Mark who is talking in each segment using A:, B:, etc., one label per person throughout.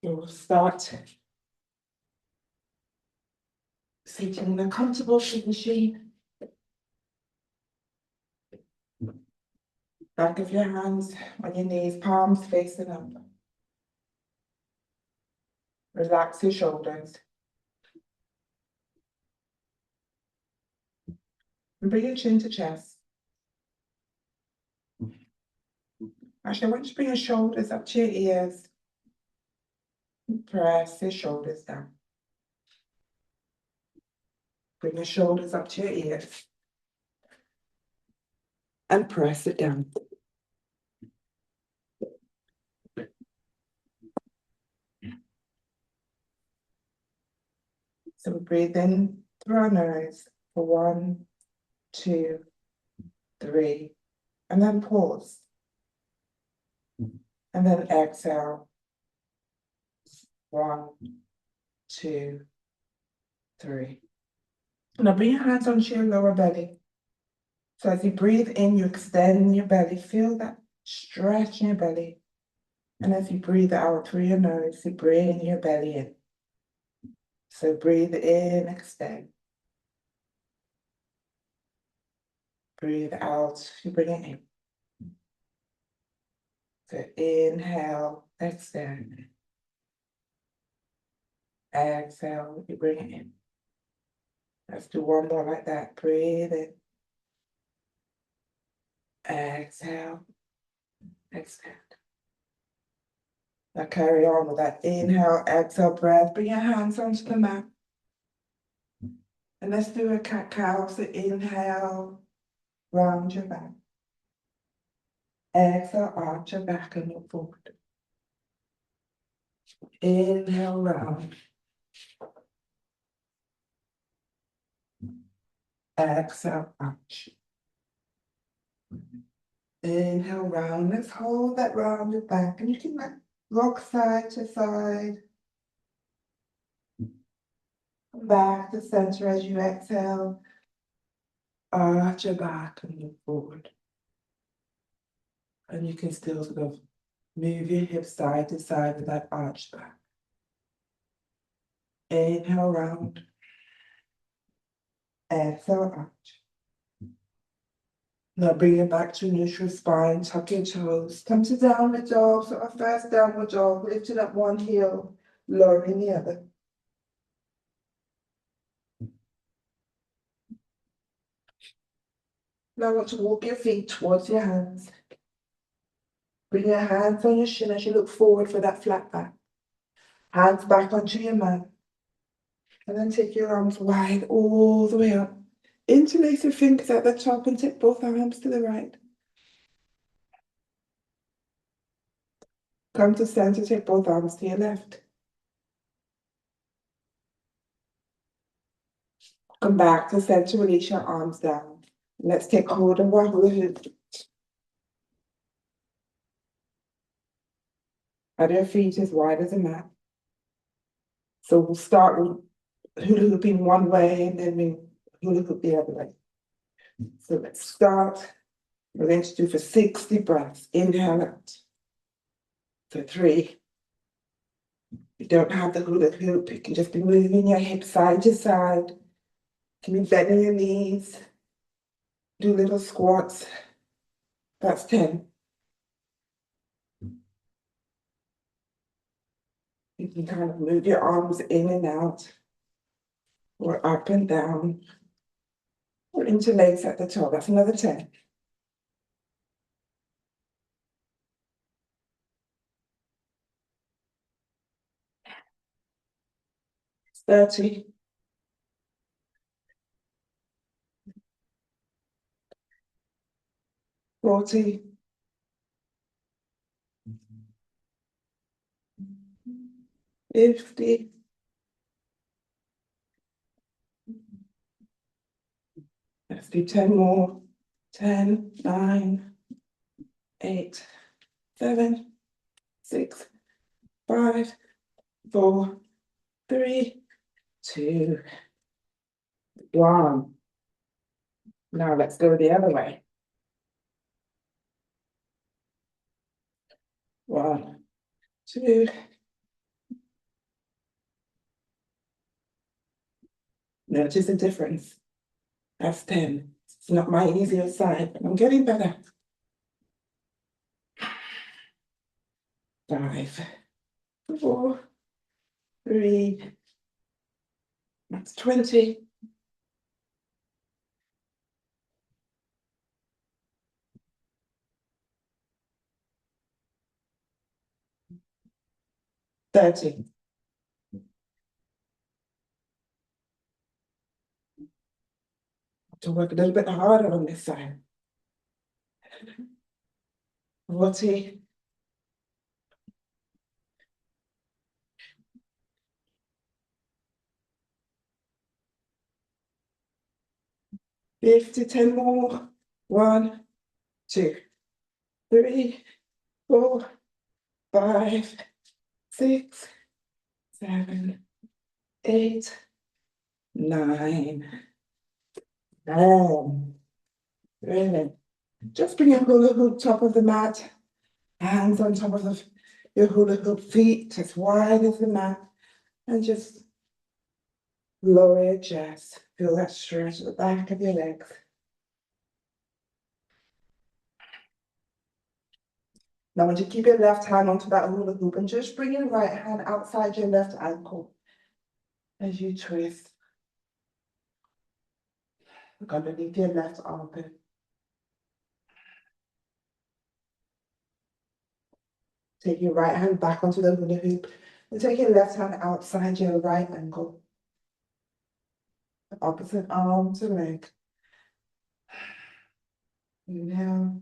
A: You'll start sitting in a comfortable position. Back of your hands on your knees, palms facing up. Relax your shoulders. And bring your chin to chest. Actually, I want you to bring your shoulders up to your ears. Press your shoulders down. Bring your shoulders up to your ears. And press it down. So we breathe in through our nose for 1, 2, 3, and then pause. And then exhale. 1, 2, 3. Now bring your hands onto your lower belly. So as you breathe in, you extend your belly. Feel that stretch in your belly. And as you breathe out through your nose, you bring your belly in. So breathe in, extend. Breathe out, you bring it in. So inhale, extend. Exhale, you bring it in. Let's do one more like that. Breathe in. Exhale, extend. Now carry on with that inhale, exhale breath. Bring your hands onto the mat. And let's do a cat-cow. So inhale, round your back. Exhale, arch your back and look forward. Inhale, round. Exhale, arch. Inhale, round. Let's hold that rounded back. And you can rock side to side. Come back to center as you exhale. Arch your back and look forward. And you can still sort of move your hips side to side with that arch back. Inhale, round. Exhale, arch. Now bring it back to neutral spine, tuck your toes. Come to downward dog, so our first downward dog, lifting up one heel, lowering the other. Now I want to walk your feet towards your hands. Bring your hands on your shin as you look forward for that flat back. Hands back onto your mat. And then take your arms wide all the way up. Interlace your fingers at the top and take both arms to the right. Come to center, take both arms to your left. Come back to center, release your arms down. Let's take hold of our hula hoop. At your feet as wide as a mat. So we'll start with hula hooping one way and then we hula hoop the other way. So let's start. We're going to do for 60 breaths. Inhale out. For 3. You don't have the hula hoop. You can just be moving your hips side to side. You can be bending your knees. Do little squats. That's 10. You can kind of move your arms in and out, or up and down, or interlace at the top. That's another 10. 30. 40. 50. Let's do 10 more. 10, 9, 8, 7, 6, 5, 4, 3, 2, 1. Now let's go the other way. 1, 2, Notice the difference. That's 10. It's not my easier side, but I'm getting better. 5, 4, 3, that's 20. 30. To work a little bit harder on this side. 40. 50, 10 more. 1, 2, 3, 4, 5, 6, 7, 8, 9, 10. Really. Just bring your hula hoop top of the mat, hands on top of your hula hoop, feet as wide as the mat, and just lower your chest. Feel that stretch at the back of your legs. Now I want you to keep your left hand onto that hula hoop and just bring your right hand outside your left ankle as you twist. Look underneath your left armpit. Take your right hand back onto the hula hoop and take your left hand outside your right ankle. Opposite arm to leg. Inhale.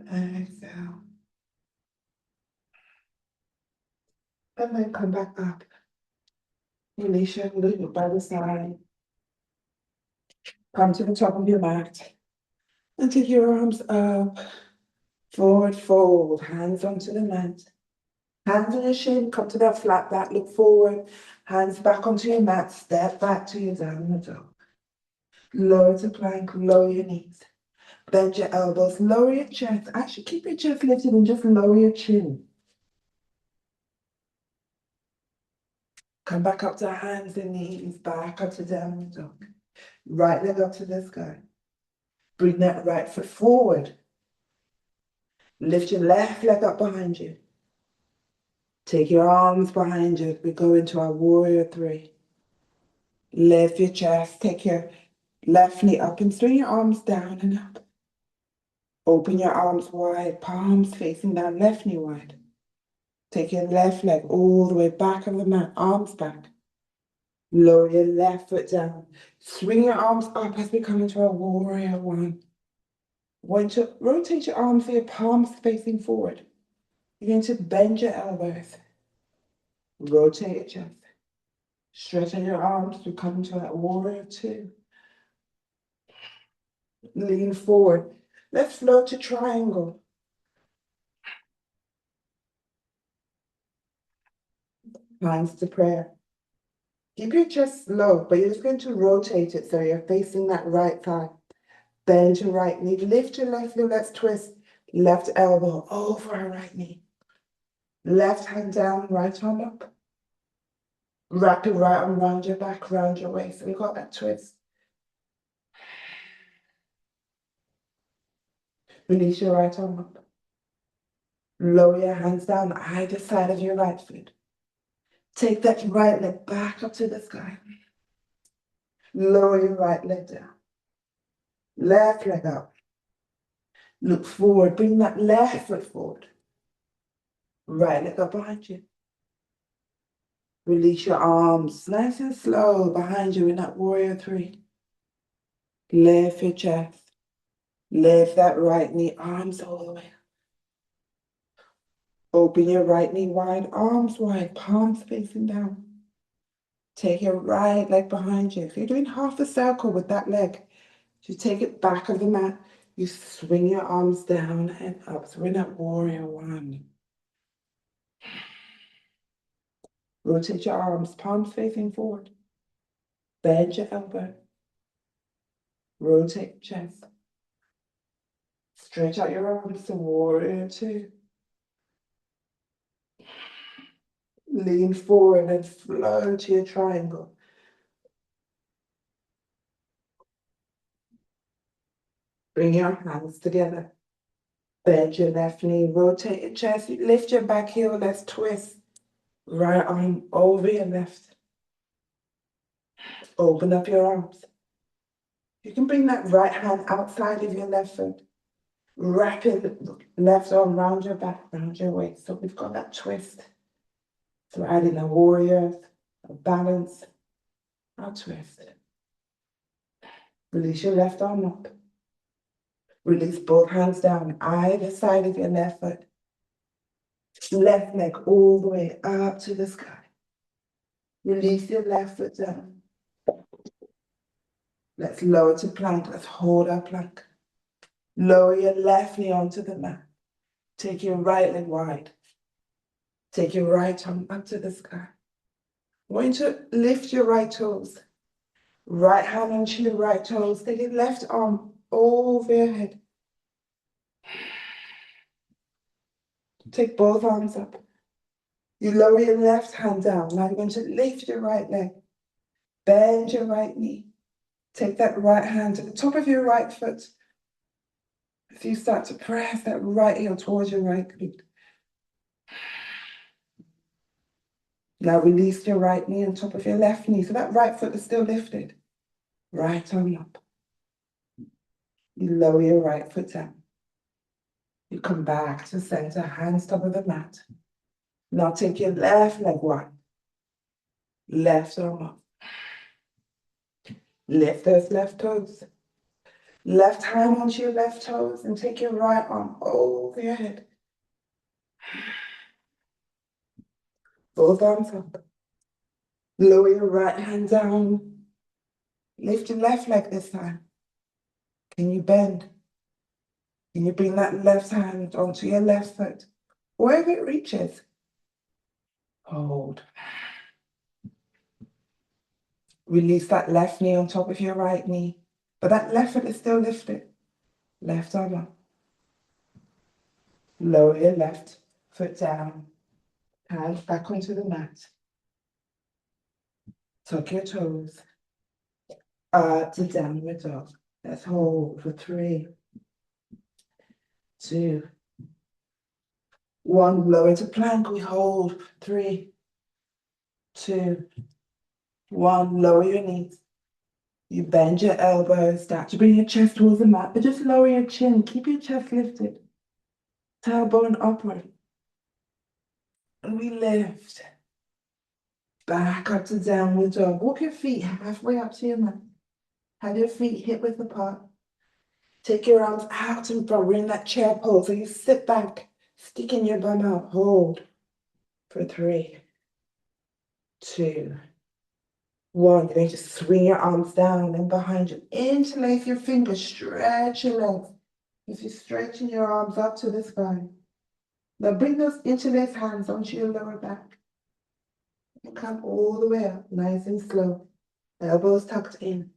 A: Exhale. And then come back up. Release your hula hoop by the side. Come to the top of your mat. And take your arms up. Forward fold. Hands onto the mat. Hands on your shin. Come to that flat back. Look forward. Hands back onto your mat. Step back to your downward dog. Lower to plank. Lower your knees. Bend your elbows. Lower your chest. Actually, keep your chest lifted and just lower your chin. Come back up to hands and knees. Back up to downward dog. Right leg up to the sky. Bring that right foot forward. Lift your left leg up behind you. Take your arms behind you. We go into our warrior 3. Lift your chest. Take your left knee up and swing your arms down and up. Open your arms wide, palms facing down, left knee wide. Take your left leg all the way back of the mat, arms back. Lower your left foot down. Swing your arms up as we come into our warrior 1. Want to rotate your arms so your palms facing forward. You're going to bend your elbows. Rotate your chest. Straighten your arms to come into that warrior 2. Lean forward. Let's float to triangle. Hands to prayer. Keep your chest low, but you're just going to rotate it so you're facing that right thigh. Bend your right knee. Lift your left knee. Let's twist. Left elbow over our right knee. Left hand down, right arm up. Wrap your right arm around your back, round your waist. We got that twist. Release your right arm up. Lower your hands down either side of your right foot. Take that right leg back up to the sky. Lower your right leg down. Left leg up. Look forward. Bring that left foot forward. Right leg up behind you. Release your arms nice and slow behind you in that warrior 3. Lift your chest. Lift that right knee, arms all the way up. Open your right knee wide, arms wide, palms facing down. Take your right leg behind you. If you're doing half a circle with that leg, you take it back of the mat. You swing your arms down and up. So we're in that warrior 1. Rotate your arms, palms facing forward. Bend your elbow. Rotate your chest. Stretch out your arms to warrior 2. Lean forward and flow to your triangle. Bring your hands together. Bend your left knee, rotate your chest, lift your back heel, let's twist. Right arm over your left. Open up your arms. You can bring that right hand outside of your left foot. Wrap your left arm round your back, round your waist. So we've got that twist. So adding a warrior, a balance, a twist. Release your left arm up. Release both hands down, either side of your left foot. Left leg all the way up to the sky. Release your left foot down. Let's lower to plank. Let's hold our plank. Lower your left knee onto the mat. Take your right leg wide. Take your right arm up to the sky. I want you to lift your right toes. Right hand onto your right toes. Take your left arm over your head. Take both arms up. You lower your left hand down. Now you're going to lift your right leg. Bend your right knee. Take that right hand to the top of your right foot. As you start to press that right heel towards your right glute. Now release your right knee on top of your left knee. So that right foot is still lifted. Right arm up. You lower your right foot down. You come back to center, hands top of the mat. Now take your left leg wide. Left arm up. Lift those left toes. Left hand onto your left toes and take your right arm over your head. Both arms up. Lower your right hand down. Lift your left leg this time. Can you bend? Can you bring that left hand onto your left foot? Wherever it reaches. Hold. Release that left knee on top of your right knee. But that left foot is still lifted. Left arm up. Lower your left foot down. Hands back onto the mat. Tuck your toes. To downward dog. Let's hold for 3, 2, 1. Lower to plank. We hold. 3, 2, 1. Lower your knees. You bend your elbows. Start to bring your chest towards the mat, but just lower your chin. Keep your chest lifted. Tailbone upward. And we lift. Back up to downward dog. Walk your feet halfway up to your mat. Have your feet hip width apart. Take your arms out in front. We're in that chair pose. So you sit back, sticking your bum out. Hold for 3, 2, 1. You're going to swing your arms down and behind you. Interlace your fingers. Stretch your legs. If you're stretching your arms up to the spine. Now bring those interlaced hands onto your lower back. And come all the way up, nice and slow. Elbows tucked in.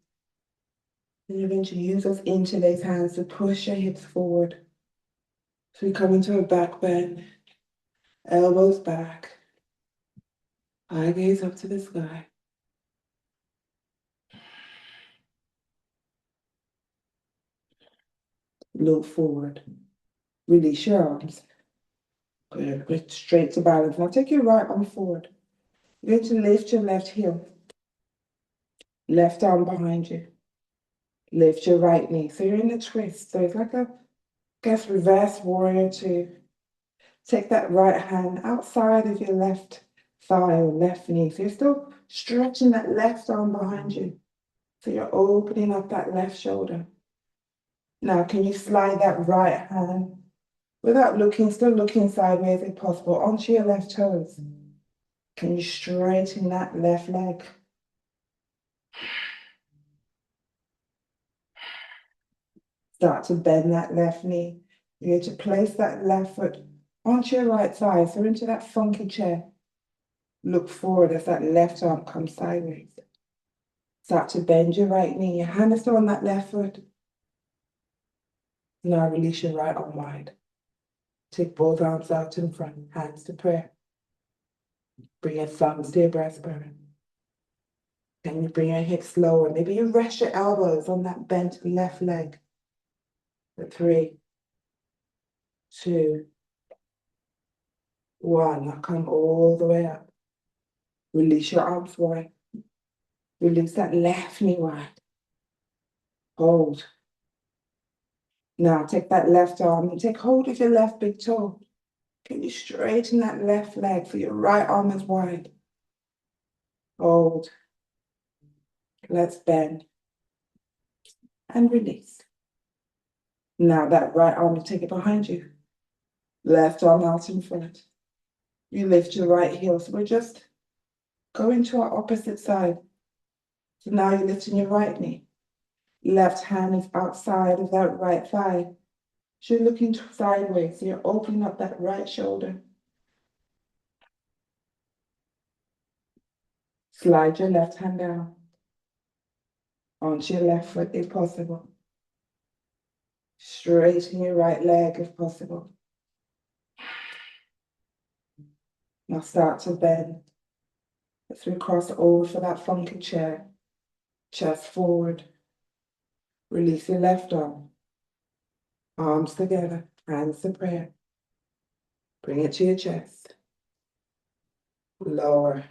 A: And you're going to use those interlaced hands to push your hips forward. So we come into a back bend. Elbows back. Eye gaze up to the sky. Look forward. Release your arms. Good. Go straight to balance. Now take your right arm forward. You're going to lift your left heel. Left arm behind you. Lift your right knee. So you're in a twist. So it's like a, reverse warrior 2. Take that right hand outside of your left thigh or left knee. So you're still stretching that left arm behind you. So you're opening up that left shoulder. Now, can you slide that right hand without looking, still looking sideways if possible, onto your left toes? Can you straighten that left leg? Start to bend that left knee. You're going to place that left foot onto your right side, so into that funky chair. Look forward as that left arm comes sideways. Start to bend your right knee. Your hand is still on that left foot. Now release your right arm wide. Take both arms out in front, hands to prayer. Bring your thumbs to your breastbone. Then you bring your hips lower. Maybe you rest your elbows on that bent left leg. For 3, 2, 1. Now come all the way up. Release your arms wide. Release that left knee wide. Hold. Now take that left arm and take hold of your left big toe. Can you straighten that left leg so your right arm is wide? Hold. Let's bend. And release. Now that right arm, take it behind you. Left arm out in front. You lift your right heel. So we're just going to our opposite side. So now you're lifting your right knee. Left hand is outside of that right thigh. So you're looking sideways. So you're opening up that right shoulder. Slide your left hand down onto your left foot if possible. Straighten your right leg if possible. Now start to bend as we cross over for that funky chair. Chest forward. Release your left arm. Arms together. Hands to prayer. Bring it to your chest. Lower.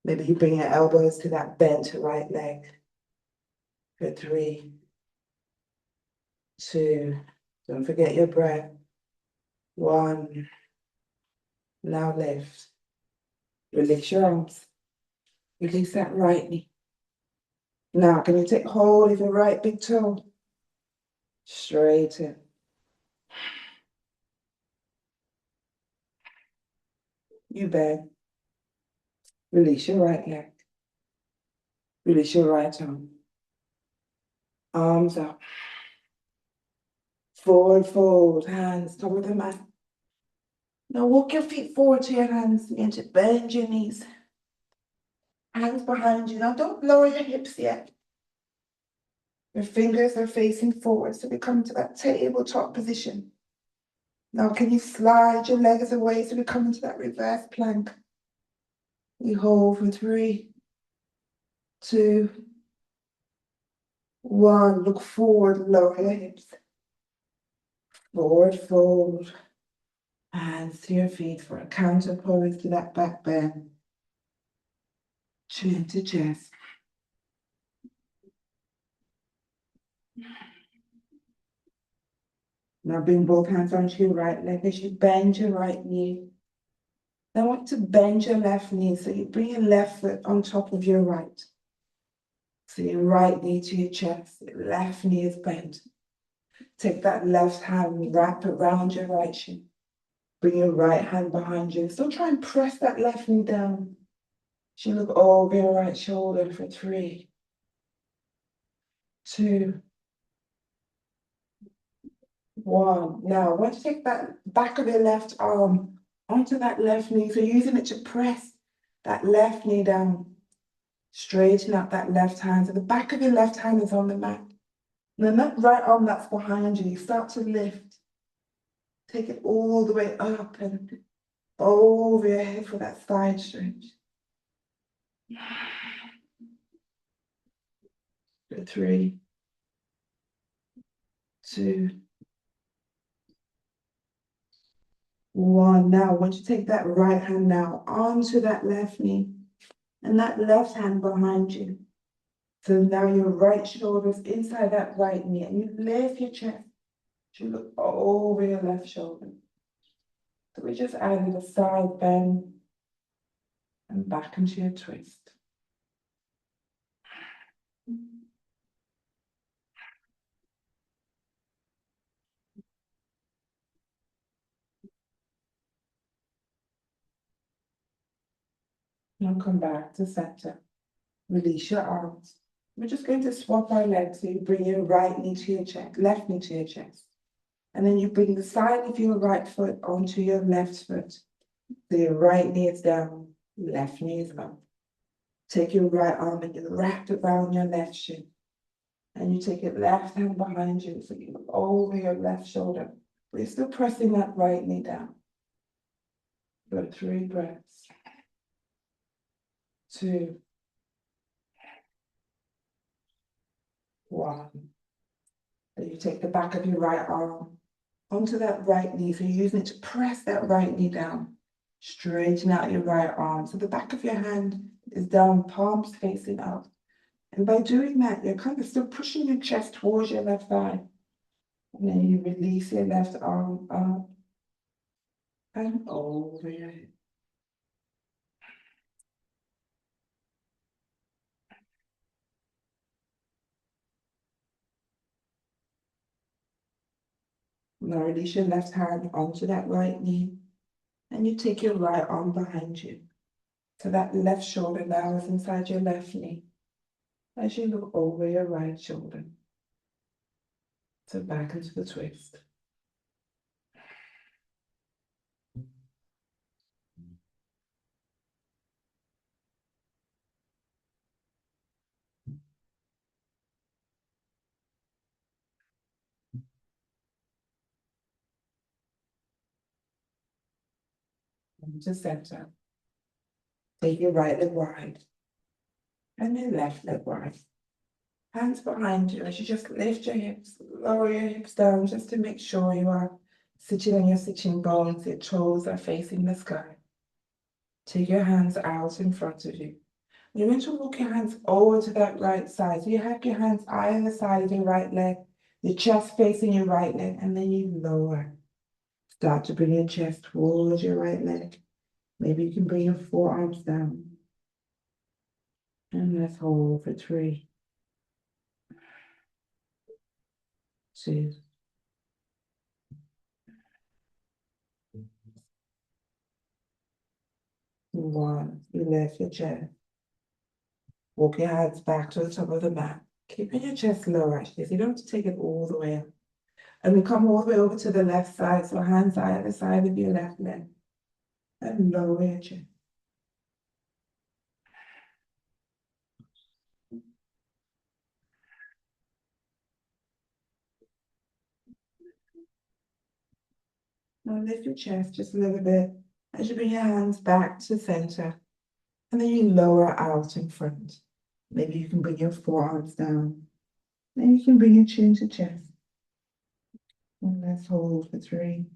A: Maybe you bring your elbows to that bent right leg. For 3, 2. Don't forget your breath. 1. Now lift. Release your arms. Release that right knee. Now, can you take hold of your right big toe? Straighten. You bend. Release your right leg. Release your right arm. Arms up. Forward fold. Hands cover the mat. Now walk your feet forward to your hands. Begin to bend your knees. Hands behind you. Now don't lower your hips yet. Your fingers are facing forward, so we come to that tabletop position. Now can you slide your legs away so we come into that reverse plank. We hold for 3, 2, 1. Look forward, lower your hips. Forward fold. Hands to your feet for a counter pose to that back bend. Chin to chest. Now bring both hands onto your right leg as you bend your right knee. Now I want to bend your left knee, so you bring your left foot on top of your right. So your right knee to your chest, your left knee is bent. Take that left hand, wrap it around your right shin. Bring your right hand behind you. Still try and press that left knee down. As you look over your right shoulder for 3, 2, 1. Now, once you take that back of your left arm onto that left knee, so using it to press that left knee down, straighten up that left hand. So the back of your left hand is on the mat. And then that right arm that's behind you, you start to lift. Take it all the way up and over your head for that side stretch. For 3, 2, 1. Now, once you take that right hand now onto that left knee and that left hand behind you. So now your right shoulder is inside that right knee and you lift your chest. You look over your left shoulder. So we just added a side bend and back into your twist. Now come back to center. Release your arms. We're just going to swap our legs. So you bring your right knee to your chest, left knee to your chest. And then you bring the side of your right foot onto your left foot. So your right knee is down, left knee is up. Take your right arm and you wrap it around your left shin. And you take your left hand behind you, so you look over your left shoulder. But you're still pressing that right knee down. For 3 breaths. 2, 1. Then you take the back of your right arm onto that right knee. So you're using it to press that right knee down. Straighten out your right arm. So the back of your hand is down, palms facing up. And by doing that, you're kind of still pushing your chest towards your left thigh. And then you release your left arm up and over your head. Now release your left hand onto that right knee. And you take your right arm behind you. So that left shoulder now is inside your left knee. As you look over your right shoulder. So back into the twist. Into center. Take your right leg wide. And your left leg wide. Hands behind you as you just lift your hips, lower your hips down just to make sure you are sitting on your sitting bones, your toes are facing the sky. Take your hands out in front of you. You're going to walk your hands over to that right side. So you have your hands either side of your right leg, your chest facing your right leg, and then you lower. Start to bring your chest towards your right leg. Maybe you can bring your forearms down. And let's hold for 3, 2, 1. You lift your chest. Walk your hands back to the top of the mat. Keeping your chest low actually, so you don't have to take it all the way up. And we come all the way over to the left side, so hands either side of your left leg. And lower your chin. Now lift your chest just a little bit as you bring your hands back to center. And then you lower out in front. Maybe you can bring your forearms down. Then you can bring your chin to chest. And let's hold for 3,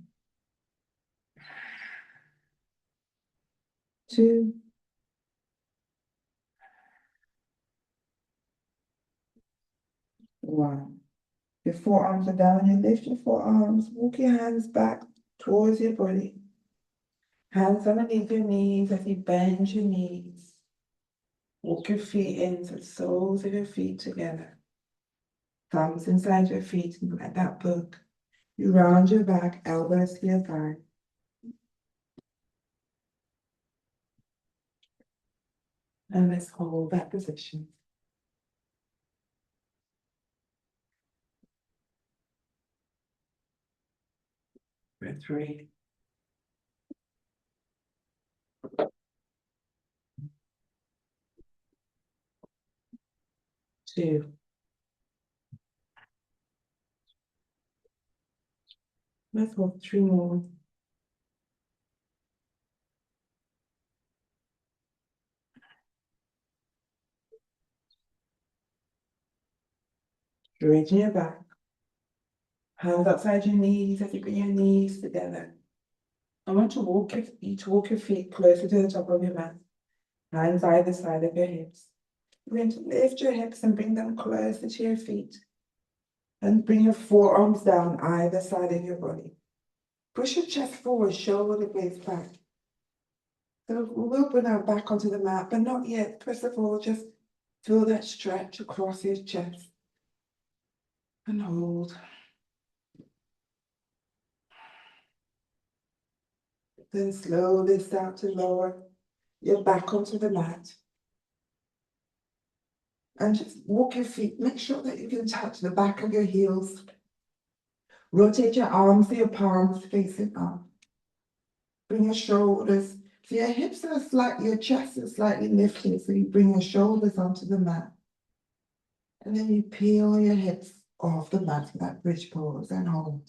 A: 2, 1. Your forearms are down, you lift your forearms, walk your hands back towards your body. Hands underneath your knees as you bend your knees. Walk your feet into the soles of your feet together. Thumbs inside your feet and let that book. You round your back, elbows to your thigh. And let's hold that position. For 3, 2. Let's hold 3 more. Straighten your back. Hands outside your knees as you bring your knees together. I want to walk your feet closer to the top of your mat. Hands either side of your hips. You're going to lift your hips and bring them closer to your feet. And bring your forearms down either side of your body. Push your chest forward, shoulder blades back. So we'll bring our back onto the mat, but not yet. First of all, just feel that stretch across your chest. And hold. Then slowly start to lower your back onto the mat. And just walk your feet. Make sure that you can touch the back of your heels. Rotate your arms so your palms facing up. Bring your shoulders. So your hips are slightly, your chest is slightly lifting. So you bring your shoulders onto the mat. And then you peel your hips off the mat for that bridge pose and hold.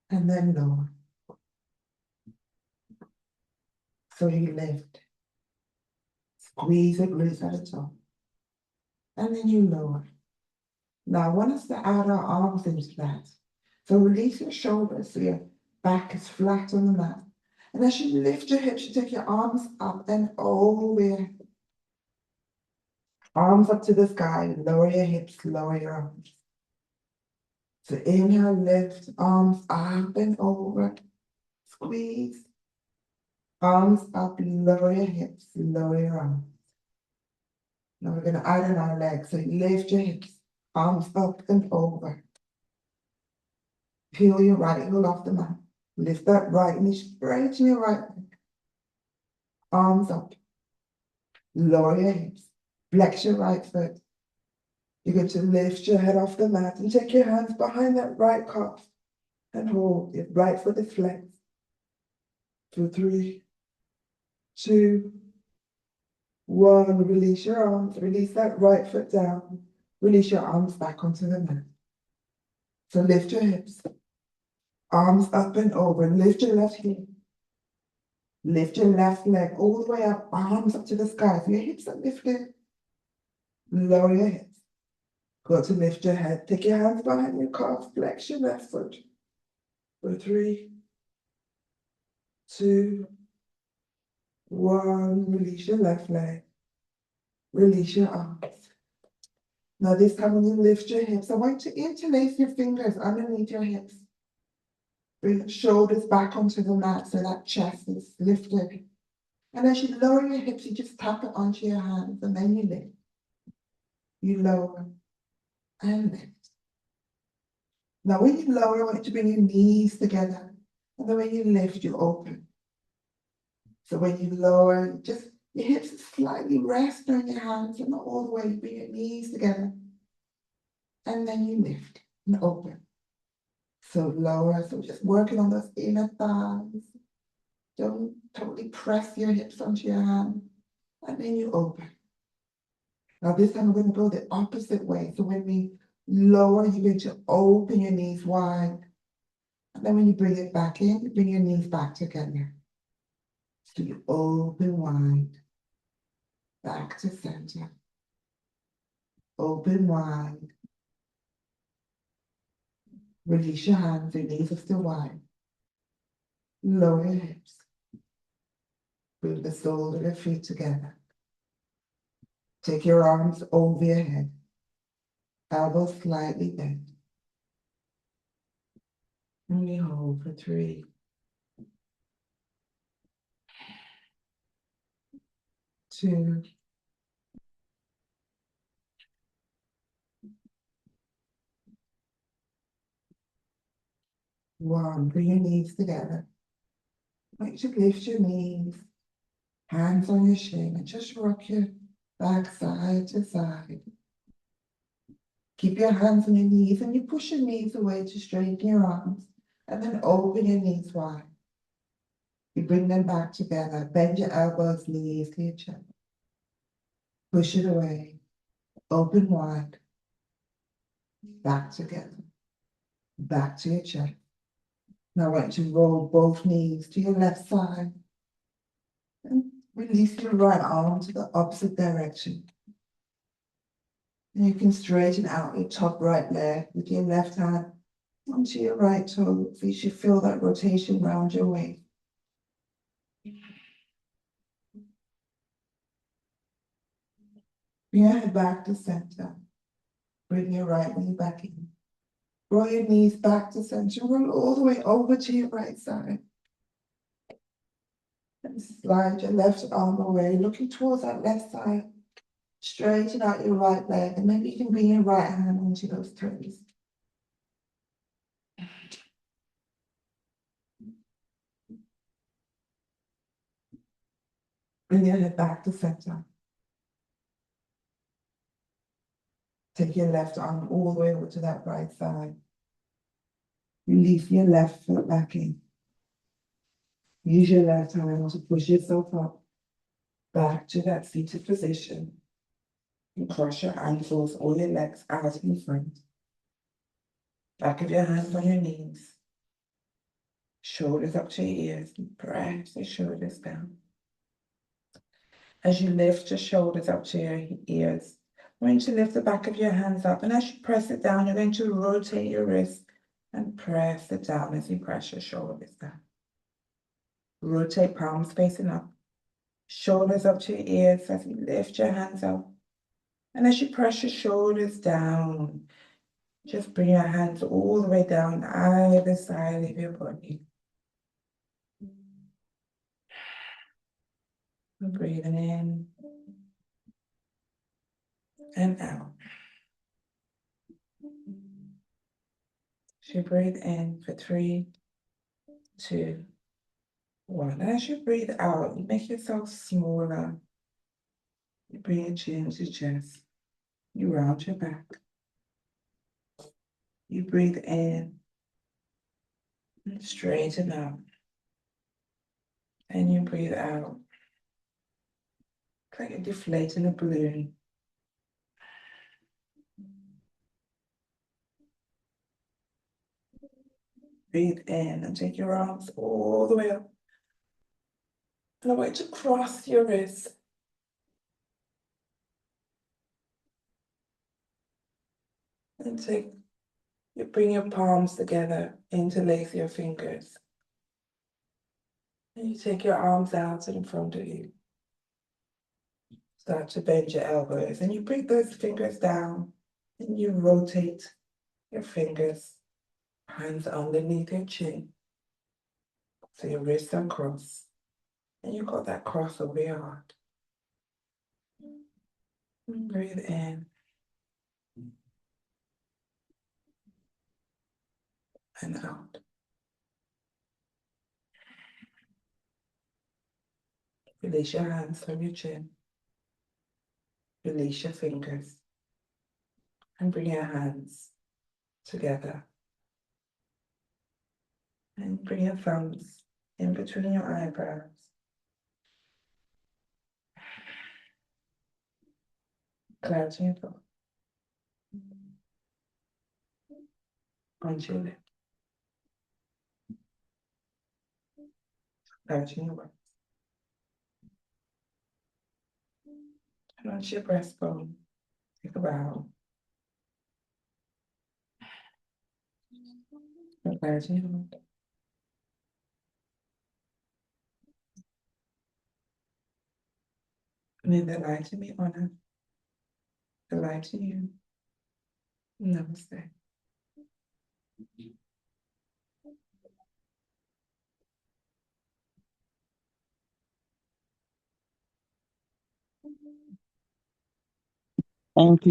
A: And then lower. So you lift. Squeeze the glutes at the top. And then you lower. Now I want us to add our arms into that. So release your shoulders so your back is flat on the mat. And as you lift your hips, you take your arms up and over. Arms up to the sky, lower your hips, lower your arms. So inhale, lift, arms up and over. Squeeze. Arms up, lower your hips, lower your arms. Now we're going to add in our legs. So lift your hips, arms up and over. Peel your right heel off the mat. Lift that right knee straight to your right leg. Arms up. Lower your hips. Flex your right foot. You're going to lift your head off the mat and take your hands behind that right calf and hold. Your right foot is flexed. For 3, 2, 1. Release your arms. Release that right foot down. Release your arms back onto the mat. So lift your hips. Arms up and over. Lift your left heel. Lift your left leg all the way up. Arms up to the sky. If your hips are lifted, lower your hips. Go to lift your head. Take your hands behind your calf. Flex your left foot. For 3, 2, 1. Release your left leg. Release your arms. Now this time when you lift your hips, I want you to interlace your fingers underneath your hips. Bring your shoulders back onto the mat so that chest is lifted. And as you lower your hips, you just tap it onto your hands and then you lift. You lower and lift. Now when you lower, I want you to bring your knees together. And then when you lift, you open. So when you lower, just your hips slightly rest on your hands and not all the way. You bring your knees together. And then you lift and open. So lower, so just working on those inner thighs. Don't totally press your hips onto your hand. And then you open. Now this time we're going to go the opposite way. So when we lower, you're going to open your knees wide. And then when you bring it back in, you bring your knees back together. So you open wide. Back to center. Open wide. Release your hands, your knees are still wide. Lower your hips. Bring the soles of your feet together. Take your arms over your head. Elbows slightly bent. And we hold for 3, 2, 1. Bring your knees together. Like to lift your knees, hands on your shin, and just rock your back side to side. Keep your hands on your knees and you push your knees away to straighten your arms and then open your knees wide. You bring them back together, bend your elbows, knees to your chest. Push it away, open wide, back together, back to your chest. Now I want you to roll both knees to your left side and release your right arm to the opposite direction. And you can straighten out your top right leg with your left hand onto your right toe so you should feel that rotation around your waist. Bring your head back to center. Bring your right knee back in. Roll your knees back to center. Roll all the way over to your right side. And slide your left arm away, looking towards that left side. Straighten out your right leg, and maybe you can bring your right hand onto those toes. Bring your head back to center. Take your left arm all the way over to that right side. Release your left foot back in. Use your left hand to push yourself up, back to that seated position. And cross your ankles or your legs out in front. Back of your hands on your knees. Shoulders up to your ears. Press the shoulders down. As you lift your shoulders up to your ears, I'm going to lift the back of your hands up, and as you press it down, you're going to rotate your wrist and press it down as you press your shoulders down. Rotate palms facing up, shoulders up to your ears as you lift your hands up. And as you press your shoulders down, just bring your hands all the way down either side of your body. And breathing in and out. So you breathe in for 3, 2, 1. As you breathe out, you make yourself smaller. You bring your chin to chest. You round your back. You breathe in and straighten up. And you breathe out. It's like you're deflating a balloon. Breathe in and take your arms all the way up. And I want you to cross your wrists. And you bring your palms together, interlace your fingers. And you take your arms out in front of you. Start to bend your elbows and you bring those fingers down and you rotate your fingers, hands underneath your chin. So your wrists are crossed. And you got that cross over your heart. And breathe in. And out. Release your hands from your chin. Release your fingers. And bring your hands together. And bring your thumbs in between your eyebrows. Cloud your thought. Onto your lip. Cloud your words. And onto your breastbone. Take a bow. And cloud your heart. May the light be honored. The light to you. Namaste. Thank you.